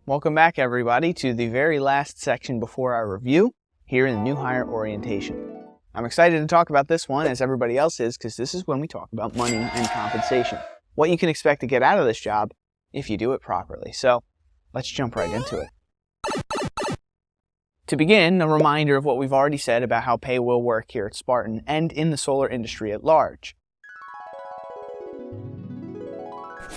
Welcome back, everybody, to the very last section before our review here in the New Hire Orientation. I'm excited to talk about this one, as everybody else is, because this is when we talk about money and compensation. What you can expect to get out of this job if you do it properly. So let's jump right into it. To begin, a reminder of what we've already said about how pay will work here at Spartan and in the solar industry at large.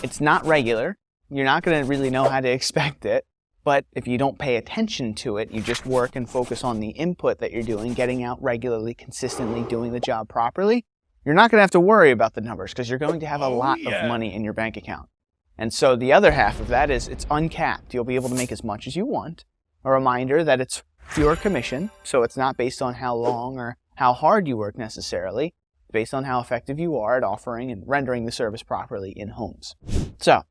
It's not regular. You're not going to really know how to expect it, but if you don't pay attention to it, you just work and focus on the input that you're doing, getting out regularly, consistently, doing the job properly, you're not going to have to worry about the numbers because you're going to have a lot of money in your bank account. And so the other half of that is it's uncapped. You'll be able to make as much as you want. A reminder that it's pure commission, so it's not based on how long or how hard you work necessarily. It's based on how effective you are at offering and rendering the service properly in homes. So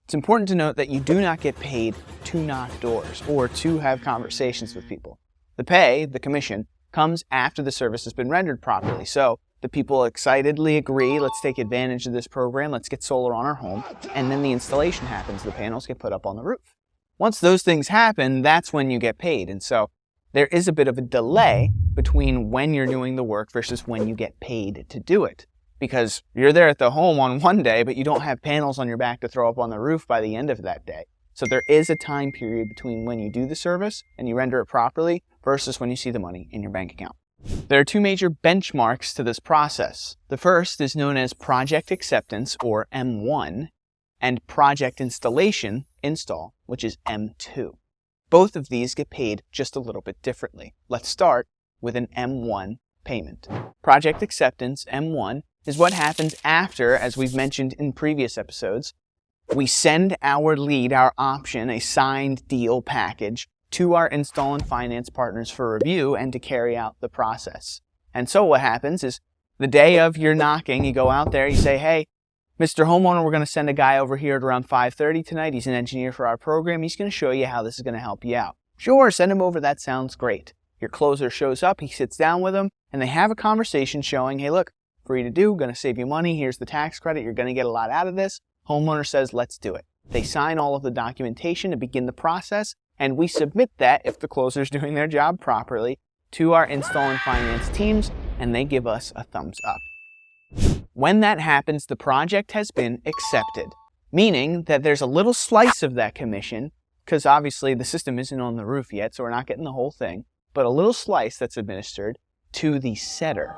it's important to note that you do not get paid to knock doors or to have conversations with people. The pay, the commission, comes after the service has been rendered properly. So the people excitedly agree, let's take advantage of this program, let's get solar on our home, and then the installation happens, the panels get put up on the roof. Once those things happen, that's when you get paid. And so there is a bit of a delay between when you're doing the work versus when you get paid to do it. Because you're there at the home on one day, but you don't have panels on your back to throw up on the roof by the end of that day. So there is a time period between when you do the service and you render it properly versus when you see the money in your bank account. There are two major benchmarks to this process. The first is known as project acceptance, or M1, and project installation, install, which is M2. Both of these get paid just a little bit differently. Let's start with an M1 payment. Project acceptance, M1, is what happens after, as we've mentioned in previous episodes, we send our lead, our option, a signed deal package to our install and finance partners for review and to carry out the process. And so what happens is the day of your knocking, you go out there, you say, hey, Mr. Homeowner, we're going to send a guy over here at around 5:30 tonight. He's an engineer for our program. He's going to show you how this is going to help you out. Sure, send him over. That sounds great. Your closer shows up, he sits down with him, and they have a conversation showing, hey, look, free to do, going to save you money, here's the tax credit, you're going to get a lot out of this. Homeowner says, let's do it. They sign all of the documentation to begin the process, and we submit that, if the closer's doing their job properly, to our install and finance teams, and they give us a thumbs up. When that happens, the project has been accepted, meaning that there's a little slice of that commission, because obviously the system isn't on the roof yet, so we're not getting the whole thing, but a little slice that's administered to the setter.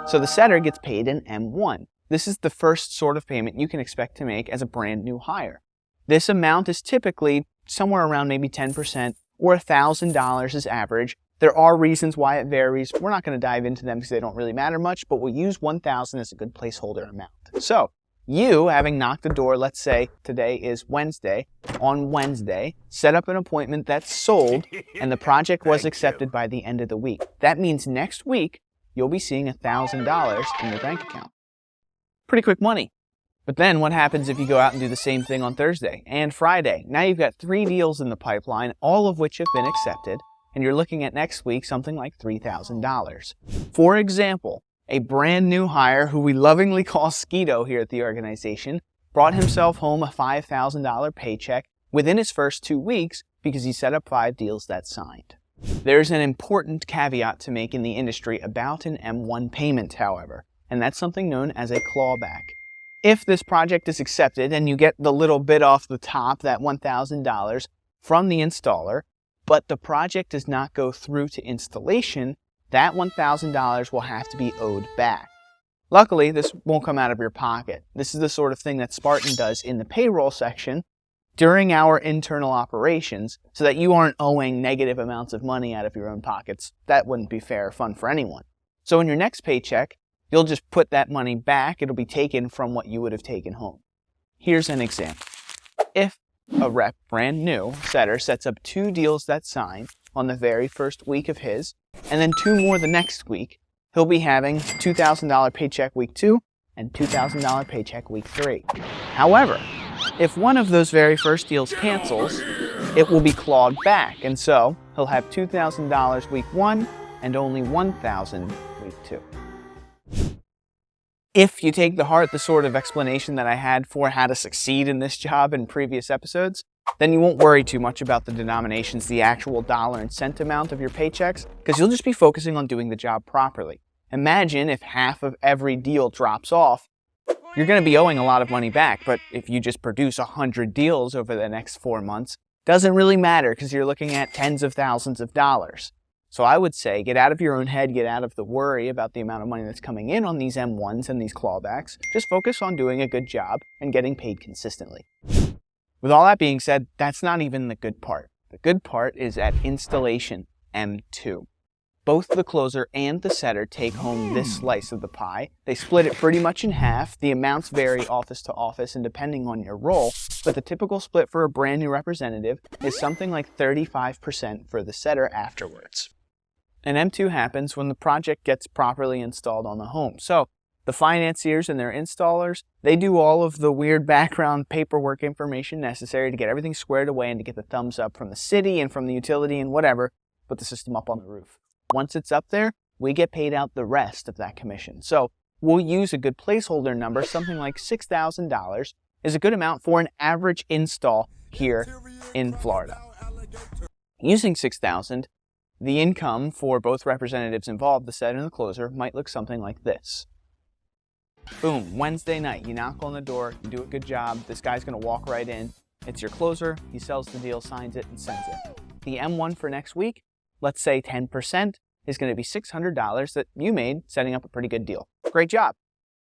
So the setter gets paid in M1. This is the first sort of payment you can expect to make as a brand new hire. This amount is typically somewhere around maybe 10% or $1,000 is average. There are reasons why it varies. We're not going to dive into them because they don't really matter much, but we'll use 1,000 as a good placeholder amount. So you, having knocked the door, let's say today is Wednesday, on Wednesday, set up an appointment that's sold and the project was accepted by the end of the week. That means next week, you'll be seeing $1,000 in your bank account. Pretty quick money. But then what happens if you go out and do the same thing on Thursday and Friday? Now you've got 3 deals in the pipeline, all of which have been accepted, and you're looking at next week something like $3,000. For example, a brand new hire who we lovingly call Skeeto here at the organization brought himself home a $5,000 paycheck within his first 2 weeks because he set up 5 deals that signed. There's an important caveat to make in the industry about an M1 payment, however, and that's something known as a clawback. If this project is accepted and you get the little bit off the top, that $1,000 from the installer, but the project does not go through to installation, that $1,000 will have to be owed back. Luckily, this won't come out of your pocket. This is the sort of thing that Spartan does in the payroll section during our internal operations so that you aren't owing negative amounts of money out of your own pockets. That wouldn't be fair or fun for anyone. So in your next paycheck, you'll just put that money back. It'll be taken from what you would have taken home. Here's an example. If a rep, brand new, setter sets up 2 deals that sign on the very first week of his, and then 2 more the next week, he'll be having $2,000 paycheck week 2 and $2,000 paycheck week 3. However, if one of those very first deals cancels, it will be clawed back, and so he'll have $2,000 week 1 and only $1,000 week 2. If you take to heart the sort of explanation that I had for how to succeed in this job in previous episodes, then you won't worry too much about the denominations, the actual dollar and cent amount of your paychecks, because you'll just be focusing on doing the job properly. Imagine if half of every deal drops off, you're going to be owing a lot of money back, but if you just produce 100 deals over the next 4 months, doesn't really matter because you're looking at tens of thousands of dollars. So I would say get out of your own head, get out of the worry about the amount of money that's coming in on these M1s and these clawbacks. Just focus on doing a good job and getting paid consistently. With all that being said, that's not even the good part. The good part is at installation M2. Both the closer and the setter take home this slice of the pie. They split it pretty much in half. The amounts vary office to office and depending on your role, but the typical split for a brand new representative is something like 35% for the setter afterwards. And M2 happens when the project gets properly installed on the home. So the financiers and their installers, they do all of the weird background paperwork information necessary to get everything squared away and to get the thumbs up from the city and from the utility and whatever, put the system up on the roof. Once it's up there, we get paid out the rest of that commission. So we'll use a good placeholder number, something like $6,000 is a good amount for an average install here in Florida. Using $6,000, the income for both representatives involved, the setter and the closer, might look something like this. Boom, Wednesday night, you knock on the door, you do a good job, this guy's gonna walk right in, it's your closer, he sells the deal, signs it, and sends it. The M1 for next week, let's say 10%, is going to be $600 that you made setting up a pretty good deal. Great job.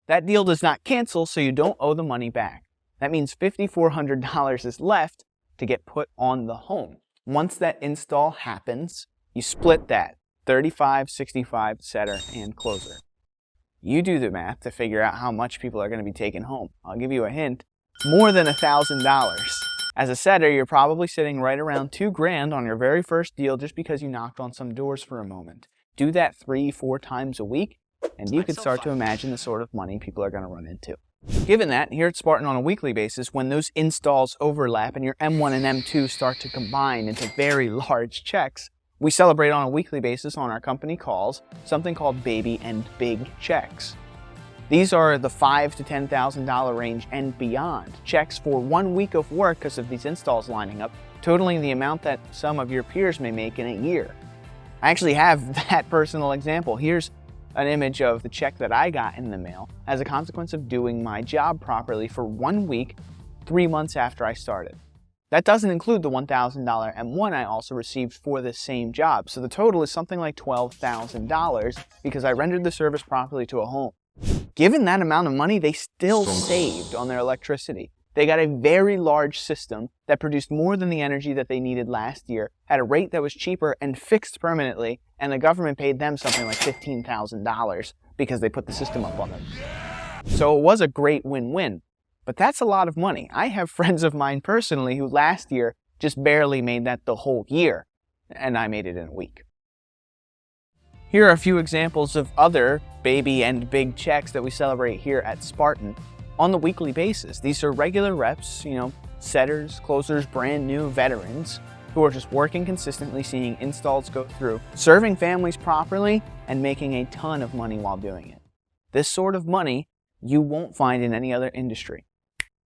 That deal does not cancel, so you don't owe the money back. That means $5,400 is left to get put on the home. Once that install happens, you split that, 35, 65, setter, and closer. You do the math to figure out how much people are going to be taking home. I'll give you a hint, more than $1,000. As a setter, you're probably sitting right around $2,000 on your very first deal just because you knocked on some doors for a moment. Do that 3-4 times a week, and you can start to imagine the sort of money people are going to run into. Given that, here at Spartan on a weekly basis, when those installs overlap and your M1 and M2 start to combine into very large checks, we celebrate on a weekly basis on our company calls something called baby and big checks. These are the $5,000 to $10,000 range and beyond. Checks for 1 week of work because of these installs lining up, totaling the amount that some of your peers may make in a year. I actually have that personal example. Here's an image of the check that I got in the mail as a consequence of doing my job properly for 1 week, 3 months after I started. That doesn't include the $1,000 M1 I also received for this same job. So the total is something like $12,000 because I rendered the service properly to a home. Given that amount of money, they still saved on their electricity. They got a very large system that produced more than the energy that they needed last year at a rate that was cheaper and fixed permanently, and the government paid them something like $15,000 because they put the system up on them. So it was a great win-win, but that's a lot of money. I have friends of mine personally who last year just barely made that the whole year, and I made it in a week. Here are a few examples of other baby and big checks that we celebrate here at Spartan on the weekly basis. These are regular reps, setters, closers, brand new veterans who are just working consistently, seeing installs go through, serving families properly, and making a ton of money while doing it. This sort of money you won't find in any other industry.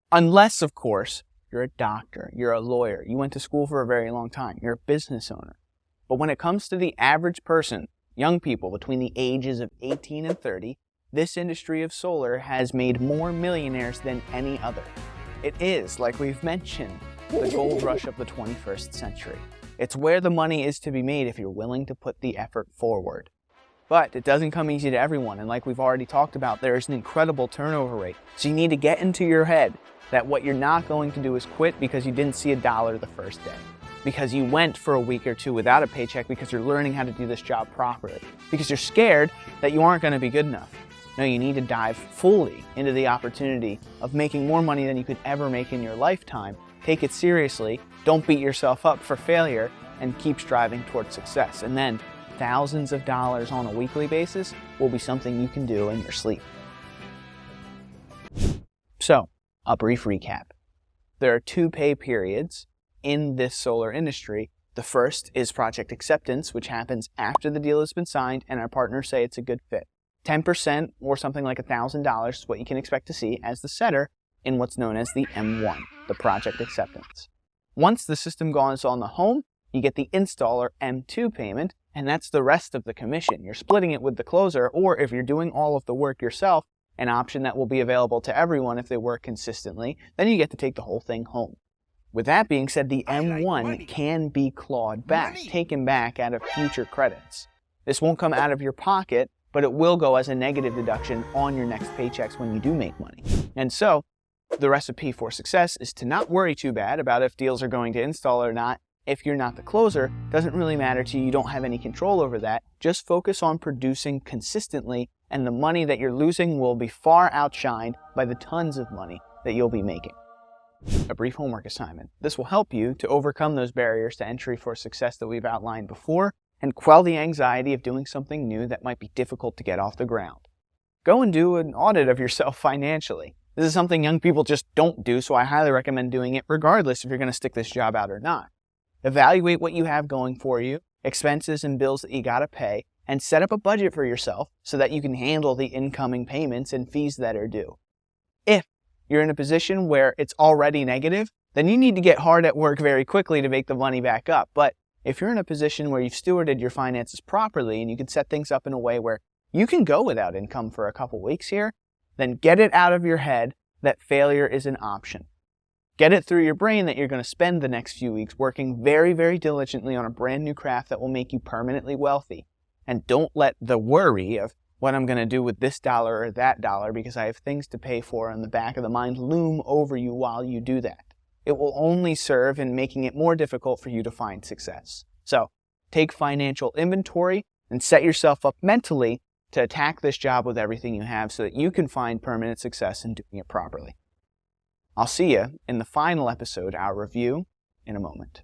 Unless, of course, you're a doctor, you're a lawyer, you went to school for a very long time, you're a business owner. But when it comes to the average person, young people between the ages of 18 and 30, this industry of solar has made more millionaires than any other. It is, like we've mentioned, the gold rush of the 21st century. It's where the money is to be made if you're willing to put the effort forward. But it doesn't come easy to everyone, and like we've already talked about, there is an incredible turnover rate. So you need to get into your head that what you're not going to do is quit because you didn't see $1 the first day. Because you went for a week or two without a paycheck because you're learning how to do this job properly. Because you're scared that you aren't going to be good enough. No, you need to dive fully into the opportunity of making more money than you could ever make in your lifetime. Take it seriously, don't beat yourself up for failure, and keep striving towards success. And then thousands of dollars on a weekly basis will be something you can do in your sleep. So, a brief recap. There are 2 pay periods in this solar industry. The first is project acceptance, which happens after the deal has been signed and our partners say it's a good fit. 10% or something like $1,000 is what you can expect to see as the setter in what's known as the M1, the project acceptance. Once the system goes on the home, you get the installer M2 payment, and that's the rest of the commission. You're splitting it with the closer, or if you're doing all of the work yourself, an option that will be available to everyone if they work consistently, then you get to take the whole thing home. With that being said, the M1 can be clawed back, taken back out of future credits. This won't come out of your pocket, but it will go as a negative deduction on your next paychecks when you do make money. And so, the recipe for success is to not worry too bad about if deals are going to install or not. If you're not the closer, doesn't really matter to you, you don't have any control over that. Just focus on producing consistently, and the money that you're losing will be far outshined by the tons of money that you'll be making. A brief homework assignment. This will help you to overcome those barriers to entry for success that we've outlined before, and quell the anxiety of doing something new that might be difficult to get off the ground. Go and do an audit of yourself financially. This is something young people just don't do, so I highly recommend doing it regardless if you're going to stick this job out or not. Evaluate what you have going for you, expenses and bills that you gotta pay, and set up a budget for yourself so that you can handle the incoming payments and fees that are due. If you're in a position where it's already negative, then you need to get hard at work very quickly to make the money back up. But if you're in a position where you've stewarded your finances properly and you can set things up in a way where you can go without income for a couple weeks here, then get it out of your head that failure is an option. Get it through your brain that you're going to spend the next few weeks working very, very diligently on a brand new craft that will make you permanently wealthy. And don't let the worry of what I'm going to do with this dollar or that dollar because I have things to pay for in the back of the mind loom over you while you do that. It will only serve in making it more difficult for you to find success. So take financial inventory and set yourself up mentally to attack this job with everything you have so that you can find permanent success in doing it properly. I'll see you in the final episode, our review, in a moment.